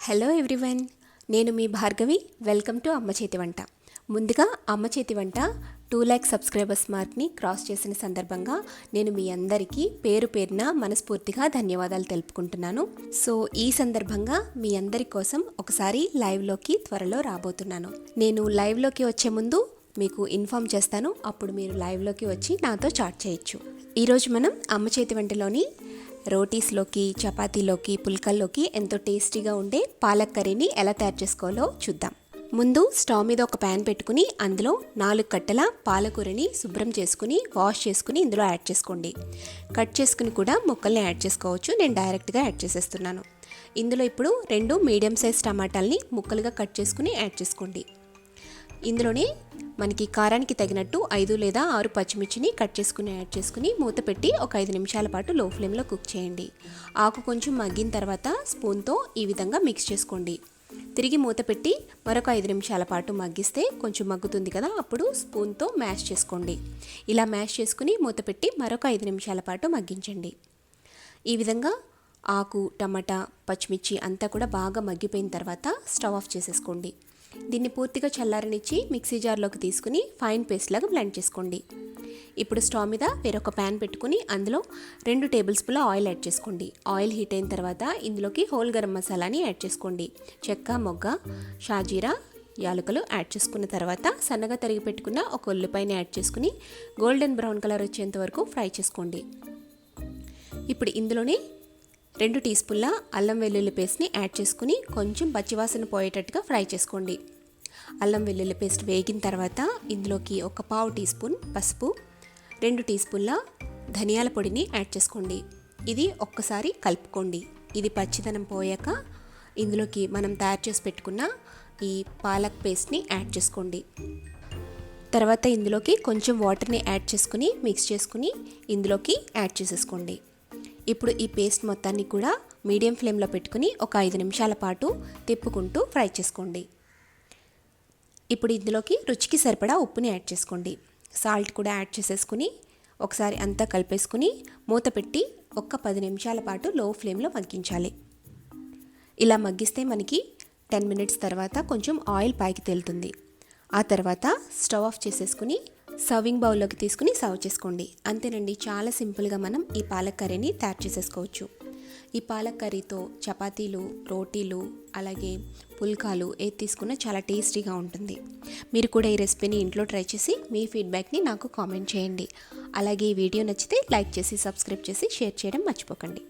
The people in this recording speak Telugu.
హలో ఎవ్రీవన్, నేను మీ భార్గవి. వెల్కమ్ టు అమ్మ చేతి వంట. ముందుగా అమ్మ చేతి వంట 2 లైక్ సబ్స్క్రైబర్స్ మార్క్ని క్రాస్ చేసిన సందర్భంగా నేను మీ అందరికీ పేరు పేరున మనస్ఫూర్తిగా ధన్యవాదాలు తెలుపుకుంటున్నాను. సో ఈ సందర్భంగా మీ అందరి కోసం ఒకసారి లైవ్లోకి త్వరలో రాబోతున్నాను. నేను లైవ్లోకి వచ్చే ముందు మీకు ఇన్ఫామ్ చేస్తాను, అప్పుడు మీరు లైవ్లోకి వచ్చి నాతో చాట్ చేయొచ్చు. ఈరోజు మనం అమ్మ చేతి వంటలోని రోటీస్లోకి, చపాతీలోకి, పుల్కల్లోకి ఎంతో టేస్టీగా ఉండే పాలక్ కర్రీని ఎలా తయారు చేసుకోవాలో చూద్దాం. ముందు స్టవ్ మీద ఒక ప్యాన్ పెట్టుకుని అందులో 4 కట్టల పాలకూరని శుభ్రం చేసుకుని వాష్ చేసుకుని ఇందులో యాడ్ చేసుకోండి. కట్ చేసుకుని కూడా ముక్కల్ని యాడ్ చేసుకోవచ్చు, నేను డైరెక్ట్గా యాడ్ చేసేస్తున్నాను. ఇందులో ఇప్పుడు 2 మీడియం సైజ్ టమాటాలని ముక్కలుగా కట్ చేసుకుని యాడ్ చేసుకోండి. ఇందులోనే మనకి కారానికి తగినట్టు 5 లేదా 6 పచ్చిమిర్చిని కట్ చేసుకుని యాడ్ చేసుకుని మూత పెట్టి ఒక 5 నిమిషాల పాటు లో ఫ్లేమ్లో కుక్ చేయండి. ఆకు కొంచెం మగ్గిన తర్వాత స్పూన్తో ఈ విధంగా మిక్స్ చేసుకోండి. తిరిగి మూత పెట్టి మరొక 5 నిమిషాల పాటు మగ్గిస్తే కొంచెం మగ్గుతుంది కదా, అప్పుడు స్పూన్తో మ్యాష్ చేసుకోండి. ఇలా మ్యాష్ చేసుకుని మూత పెట్టి మరొక 5 నిమిషాల పాటు మగ్గించండి. ఈ విధంగా ఆకు, టమాటా, పచ్చిమిర్చి అంతా కూడా బాగా మగ్గిపోయిన తర్వాత స్టవ్ ఆఫ్ చేసేసుకోండి. దీన్ని పూర్తిగా చల్లారనిచ్చి మిక్సీ జార్లోకి తీసుకుని ఫైన్ పేస్ట్ లాగా బ్లెండ్ చేసుకోండి. ఇప్పుడు స్టవ్ మీద వేరొక ప్యాన్ పెట్టుకుని అందులో 2 టేబుల్ స్పూన్ల ఆయిల్ యాడ్ చేసుకోండి. ఆయిల్ హీట్ అయిన తర్వాత ఇందులోకి హోల్ గరం మసాలాని యాడ్ చేసుకోండి. చెక్క, మొగ్గ, షాజీరా, యాలకులు యాడ్ చేసుకున్న తర్వాత సన్నగా తరిగి పెట్టుకున్న ఒక ఉల్లిపాయని యాడ్ చేసుకుని గోల్డెన్ బ్రౌన్ కలర్ వచ్చేంత వరకు ఫ్రై చేసుకోండి. ఇప్పుడు ఇందులోనే 2 టీ స్పూన్ల అల్లం వెల్లుల్లి పేస్ట్ని యాడ్ చేసుకుని కొంచెం పచ్చివాసన పోయేటట్టుగా ఫ్రై చేసుకోండి. అల్లం వెల్లుల్లి పేస్ట్ వేగిన తర్వాత ఇందులోకి ఒక పావు టీ స్పూన్ పసుపు, 2 టీ స్పూన్ల ధనియాల పొడిని యాడ్ చేసుకోండి. ఇది ఒక్కసారి కలుపుకోండి. ఇది పచ్చిదనం పోయాక ఇందులోకి మనం తయారు చేసి పెట్టుకున్న ఈ పాలక్ పేస్ట్ని యాడ్ చేసుకోండి. తర్వాత ఇందులోకి కొంచెం వాటర్ని యాడ్ చేసుకుని మిక్స్ చేసుకుని ఇందులోకి యాడ్ చేసేసుకోండి. ఇప్పుడు ఈ పేస్ట్ మొత్తాన్ని కూడా మీడియం ఫ్లేమ్లో పెట్టుకుని ఒక 5 నిమిషాల పాటు తిప్పుకుంటూ ఫ్రై చేసుకోండి. ఇప్పుడు ఇందులోకి రుచికి సరిపడా ఉప్పుని యాడ్ చేసుకోండి. సాల్ట్ కూడా యాడ్ చేసేసుకుని ఒకసారి అంతా కలిపేసుకుని మూత పెట్టి ఒక 10 నిమిషాల పాటు లో ఫ్లేమ్లో మగ్గించాలి. ఇలా మగ్గిస్తే మనకి 10 మినిట్స్ తర్వాత కొంచెం ఆయిల్ పైకి తేలుతుంది. ఆ తర్వాత స్టవ్ ఆఫ్ చేసేసుకుని సర్వింగ్ బౌల్లోకి తీసుకుని సర్వ్ చేసుకోండి. అంతేనండి, చాలా సింపుల్గా మనం ఈ పాలక్ కర్రీని తయారు చేసేసుకోవచ్చు. ఈ పాలక్ కర్రీతో చపాతీలు, రోటీలు, అలాగే పుల్కాలు ఏది తీసుకున్నా చాలా టేస్టీగా ఉంటుంది. మీరు కూడా ఈ రెసిపీని ఇంట్లో ట్రై చేసి మీ ఫీడ్బ్యాక్ని నాకు కామెంట్ చేయండి. అలాగే ఈ వీడియో నచ్చితే లైక్ చేసి, సబ్స్క్రైబ్ చేసి, షేర్ చేయడం మర్చిపోకండి.